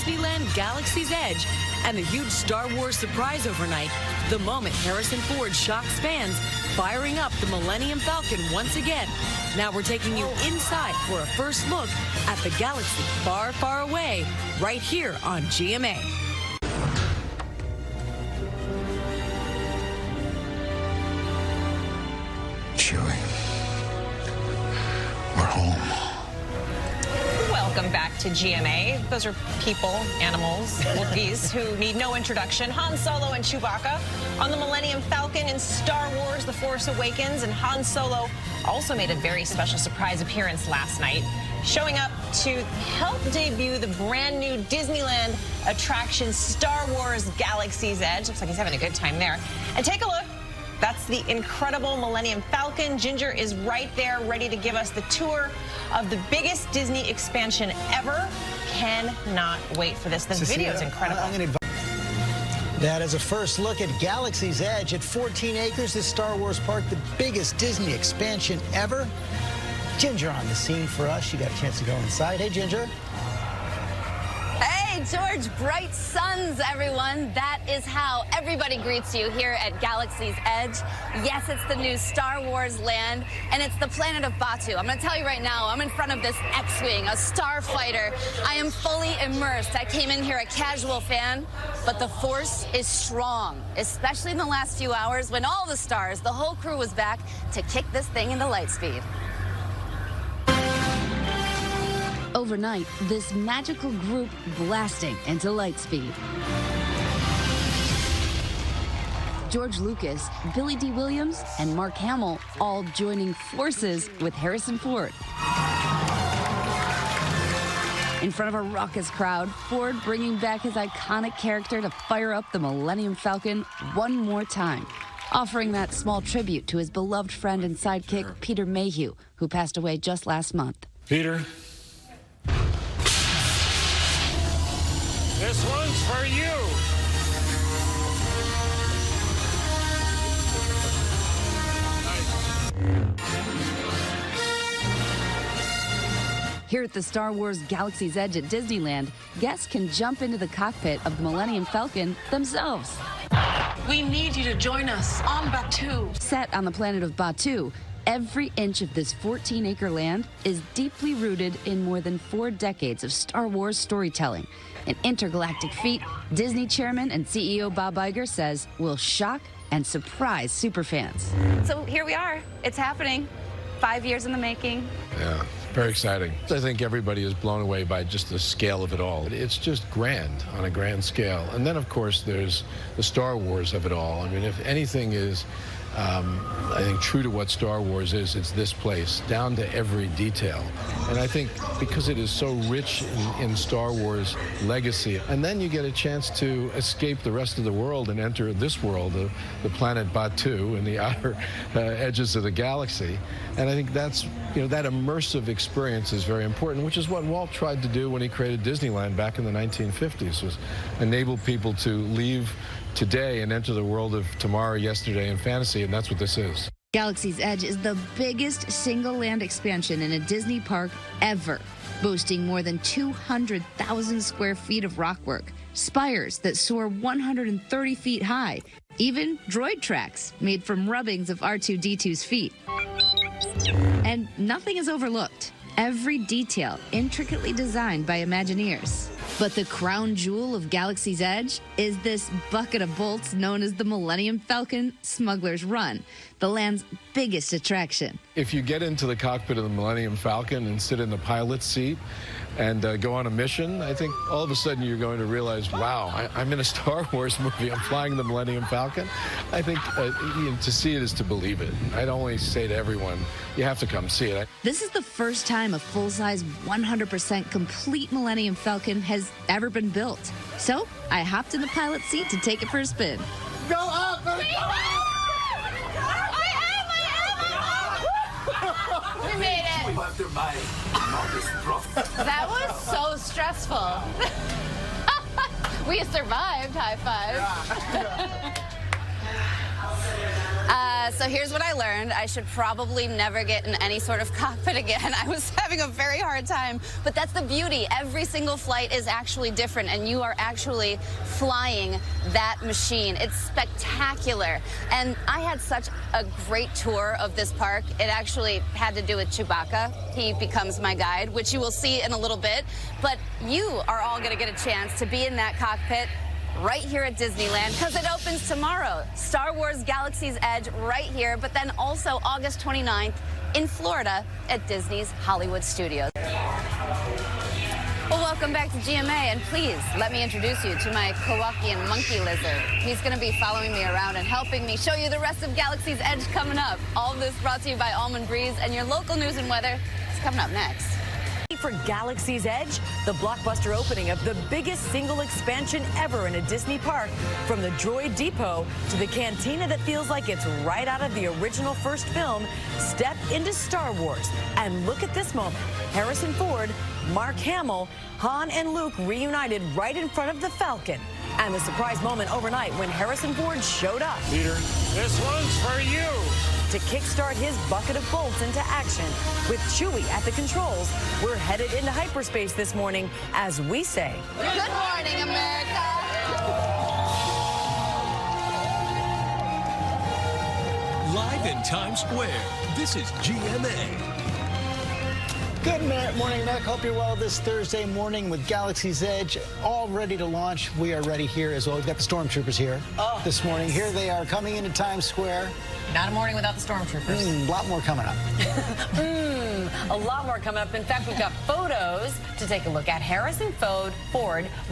Disneyland Galaxy's Edge and the huge Star Wars surprise overnight, the moment Harrison Ford shocks fans, firing up the Millennium Falcon once again. Now we're taking you inside for a first look at the galaxy far, far away, right here on GMA. Chewie, we're home. Welcome back to GMA. Those are people, animals, Wookiees who need no introduction. Han Solo and Chewbacca on the Millennium Falcon in Star Wars The Force Awakens. And Han Solo also made a very special surprise appearance last night, showing up to help debut the brand new Disneyland attraction Star Wars Galaxy's Edge. Looks like he's having a good time there. And take a look. That's the incredible Millennium Falcon. Ginger is right there, ready to give us the tour of the biggest Disney expansion ever. Cannot wait for this. This video is incredible. That is a first look at Galaxy's Edge. At 14 acres, this Star Wars park, the biggest Disney expansion ever. Ginger on the scene for us. She got a chance to go inside. Hey, Ginger. Hey, George, bright suns, everyone. That is how everybody greets you here at Galaxy's Edge. Yes, it's the new Star Wars land, and it's the planet of Batuu. I'm going to tell you right now, I'm in front of this X-Wing, a starfighter. I am fully immersed. I came in here a casual fan, but the Force is strong, especially in the last few hours when all the stars, the whole crew was back to kick this thing into light speed. Overnight, this magical group blasting into light speed. George Lucas, Billy D. Williams, and Mark Hamill all joining forces with Harrison Ford. In front of a raucous crowd, Ford bringing back his iconic character to fire up the Millennium Falcon one more time, offering that small tribute to his beloved friend and sidekick, Peter Mayhew, who passed away just last month. Peter, this one's for you. Here at the Star Wars Galaxy's Edge at Disneyland, guests can jump into the cockpit of the Millennium Falcon themselves. We need you to join us on Batuu. Set on the planet of Batuu, every inch of this 14-acre land is deeply rooted in more than 4 decades of Star Wars storytelling. An intergalactic feat Disney chairman and CEO Bob Iger says will shock and surprise superfans. So here we are. It's happening. 5 years in the making. Yeah, very exciting. I think everybody is blown away by just the scale of it all. It's just grand on a grand scale. And then, of course, there's the Star Wars of it all. I mean, if anything is, I think, true to what Star Wars is, it's this place, down to every detail. And I think because it is so rich in Star Wars legacy, and then you get a chance to escape the rest of the world and enter this world, the planet Batuu and the outer edges of the galaxy. And I think that's, that immersive experience is very important, which is what Walt tried to do when he created Disneyland back in the 1950s, was enable people to leave today and enter the world of tomorrow, yesterday, and fantasy, and that's what this is. Galaxy's Edge is the biggest single land expansion in a Disney park ever, boasting more than 200,000 square feet of rockwork, spires that soar 130 feet high, even droid tracks made from rubbings of R2-D2's feet. And nothing is overlooked. Every detail intricately designed by Imagineers. But the crown jewel of Galaxy's Edge is this bucket of bolts known as the Millennium Falcon Smugglers Run, the land's biggest attraction. If you get into the cockpit of the Millennium Falcon and sit in the pilot's seat and go on a mission, I think all of a sudden you're going to realize, wow, I'm in a Star Wars movie. I'm flying the Millennium Falcon. I think to see it is to believe it. I'd only say to everyone, you have to come see it. This is the first time a full-size, 100% complete Millennium Falcon has ever been built. So I hopped in the pilot's seat to take it for a spin. Go up! We made it. That was so stressful. We survived. High five. So here's what I learned. I should probably never get in any sort of cockpit again. I was having a very hard time, but that's the beauty. Every single flight is actually different, and you are actually flying that machine. It's spectacular. And I had such a great tour of this park. It actually had to do with Chewbacca. He becomes my guide, which you will see in a little bit. But you are all going to get a chance to be in that cockpit right here at Disneyland, because it opens tomorrow. Star Wars Galaxy's Edge right here, but then also August 29th in Florida at Disney's Hollywood Studios. Well, welcome back to GMA, and please let me introduce you to my Kowakian monkey lizard. He's going to be following me around and helping me show you the rest of Galaxy's Edge coming up. All of this brought to you by Almond Breeze, and your local news and weather is coming up next. For Galaxy's Edge, the blockbuster opening of the biggest single expansion ever in a Disney park, from the Droid Depot to the cantina that feels like it's right out of the original first film. Step into Star Wars and look at this moment. Harrison Ford, Mark Hamill, Han and Luke reunited right in front of the Falcon. And the surprise moment overnight when Harrison Ford showed up. Peter, this one's for you. To kickstart his bucket of bolts into action. With Chewie at the controls, we're headed into hyperspace this morning as we say, Good morning, America. Live in Times Square, this is GMA. Good morning, America. Hope you're well this Thursday morning with Galaxy's Edge all ready to launch. We are ready here as well. We've got the stormtroopers here this morning. Here they are coming into Times Square. Not a morning without the stormtroopers. A lot more coming up. a lot more coming up. In fact, we've got photos to take a look at. Harrison Ford,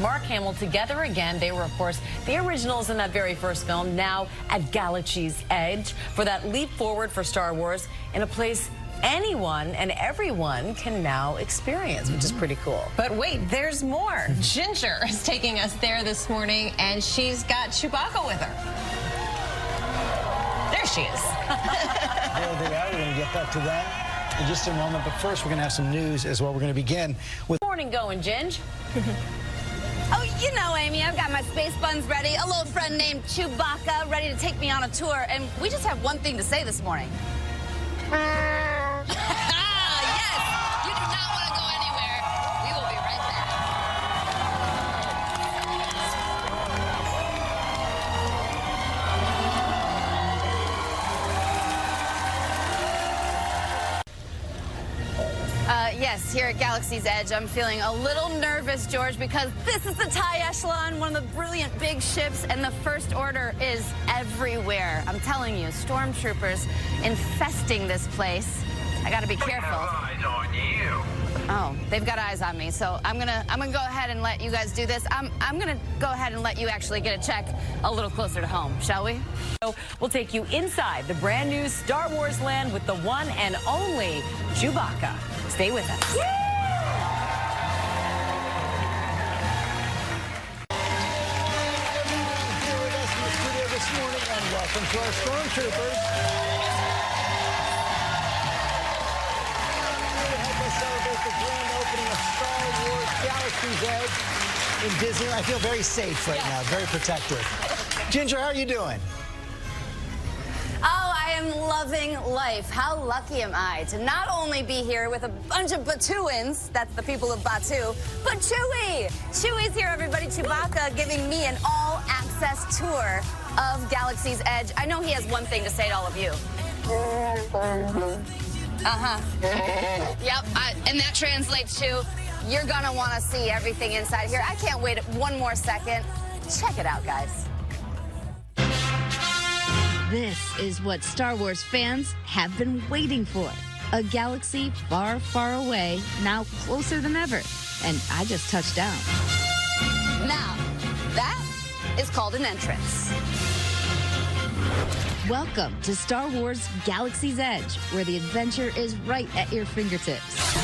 Mark Hamill together again. They were, of course, the originals in that very first film, now at Galaxy's Edge for that leap forward for Star Wars in a place anyone and everyone can now experience, which is pretty cool. But wait, there's more. Ginger is taking us there this morning, and she's got Chewbacca with her. There she is. There they are. We're going to get back to that in just a moment. But first, we're going to have some news as well. We're going to begin with... Morning going, Ginge. Oh, you know, Amy, I've got my space buns ready. A little friend named Chewbacca ready to take me on a tour. And we just have one thing to say this morning. Yes! You do not want to go anywhere. We will be right back. Yes, here at Galaxy's Edge, I'm feeling a little nervous, George, because this is the TIE Echelon, one of the brilliant big ships, and the First Order is everywhere. I'm telling you, stormtroopers infesting this place. I gotta be careful. Eyes on you. Oh, they've got eyes on me, so I'm gonna go ahead and let you guys do this. I'm gonna go ahead and let you actually get a check a little closer to home, shall we? So we'll take you inside the brand new Star Wars land with the one and only Chewbacca. Stay with us. Here with us in the studio this morning, and welcome to our stormtroopers. Help us celebrate the grand opening of Star Wars Galaxy's Edge in Disneyland. I feel very safe right now, very protected. Ginger, how are you doing? Oh, I am loving life. How lucky am I to not only be here with a bunch of Batuans, that's the people of Batu, but Chewie. Chewie's here, everybody. Chewbacca giving me an all-access tour of Galaxy's Edge. I know he has one thing to say to all of you. Yep, and that translates to, you're gonna wanna see everything inside here. I can't wait one more second. Check it out, guys. This is what Star Wars fans have been waiting for. A galaxy far, far away, now closer than ever. And I just touched down. Now, that is called an entrance. Welcome to Star Wars Galaxy's Edge, where the adventure is right at your fingertips.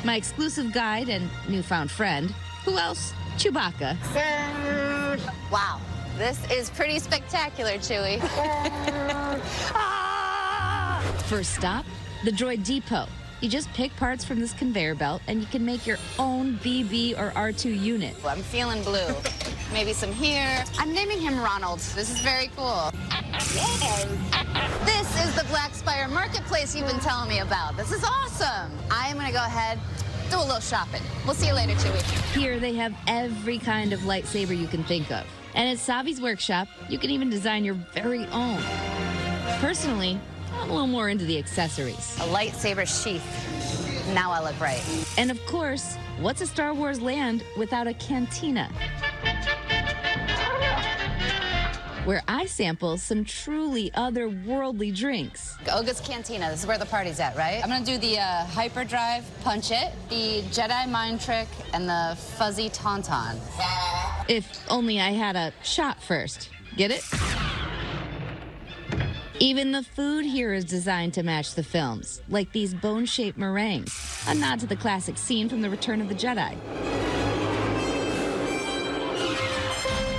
My exclusive guide and newfound friend, who else? Chewbacca. Wow, this is pretty spectacular, Chewie. First stop, the Droid Depot. You just pick parts from this conveyor belt and you can make your own BB or R2 unit. I'm feeling blue. Maybe some here. I'm naming him Ronald. This is very cool. This is the Black Spire Marketplace you've been telling me about. This is awesome. I am going to go ahead, do a little shopping. We'll see you later, Chewie. Here they have every kind of lightsaber you can think of. And at Savi's workshop, you can even design your very own. Personally, I'm a little more into the accessories. A lightsaber sheath. Now I look right. And of course, what's a Star Wars land without a cantina? Where I sample some truly otherworldly drinks. Oga's Cantina, this is where the party's at, right? I'm gonna do the hyperdrive, punch it, the Jedi mind trick, and the fuzzy tauntaun. If only I had a shot first. Get it? Even the food here is designed to match the films, like these bone-shaped meringues, a nod to the classic scene from The Return of the Jedi.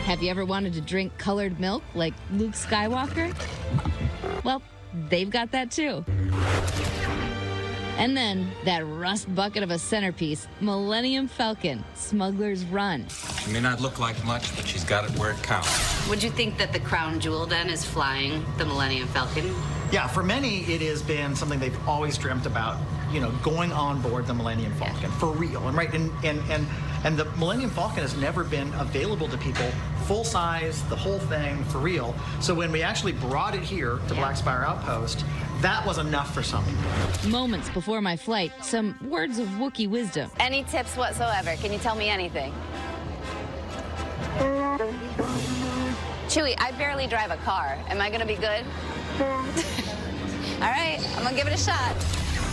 Have you ever wanted to drink colored milk like Luke Skywalker? Well, they've got that too. And then that rust bucket of a centerpiece, Millennium Falcon, Smugglers Run. She may not look like much, but she's got it where it counts. Would you think that the crown jewel then is flying the Millennium Falcon? Yeah, for many, it has been something they've always dreamt about, you know, going on board the Millennium Falcon for real. And right, and the Millennium Falcon has never been available to people full size, the whole thing, for real. So when we actually brought it here to Black Spire Outpost, that was enough for some people. Moments before my flight, some words of Wookiee wisdom. Any tips whatsoever? Can you tell me anything? Chewie, I barely drive a car. Am I gonna be good? All right, I'm gonna give it a shot.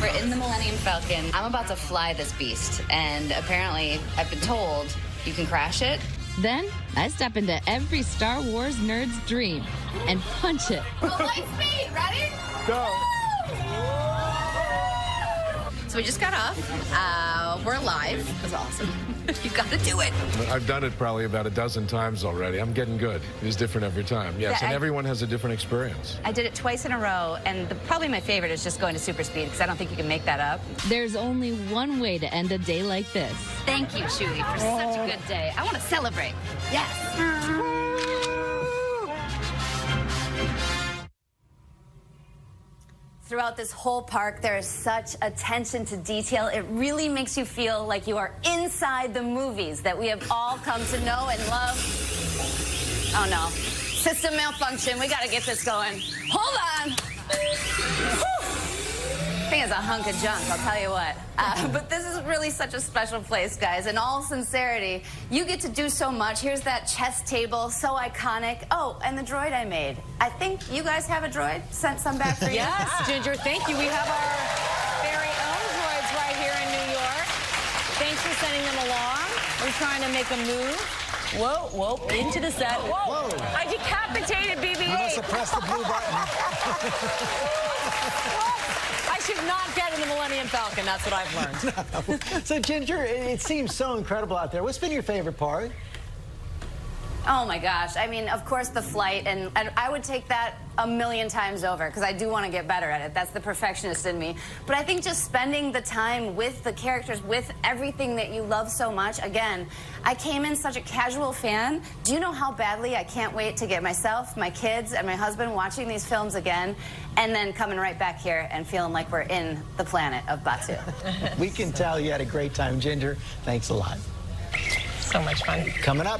We're in the Millennium Falcon. I'm about to fly this beast, and apparently I've been told you can crash it. Then I step into every Star Wars nerd's dream and punch it. Light speed, ready? Go. So we just got off. We're alive. It was awesome. You got to do it. I've done it probably about a dozen times already. I'm getting good. It's different every time. Yes, Yeah, and everyone has a different experience. I did it twice in a row, and probably my favorite is just going to super speed, because I don't think you can make that up. There's only one way to end a day like this. Thank you, Chewie, for such a good day. I want to celebrate. Yes. Throughout this whole park, there is such attention to detail. It really makes you feel like you are inside the movies that we have all come to know and love. Oh no, system malfunction. We gotta get this going. Hold on. I think it's a hunk of junk, I'll tell you what. But this is really such a special place, guys. In all sincerity, you get to do so much. Here's that chess table, so iconic. Oh, and the droid I made. I think you guys have a droid. Sent some back for you. Yes, Ginger, thank you. We have our very own droids right here in New York. Thanks for sending them along. We're trying to make a move. Whoa, whoa, into the set. Whoa, I decapitated BB-8. You must have pressed the blue button. I should not get in the Millennium Falcon. That's what I've learned. No. So, Ginger, it seems so incredible out there. What's been your favorite part? Oh my gosh. I mean, of course, the flight, and I would take that a million times over, because I do want to get better at it. That's the perfectionist in me. But I think just spending the time with the characters, with everything that you love so much. Again, I came in such a casual fan. Do you know how badly I can't wait to get myself, my kids, and my husband watching these films again, and then coming right back here and feeling like we're in the planet of Batuu. We can tell you had a great time, Ginger. Thanks a lot. So much fun. Coming up.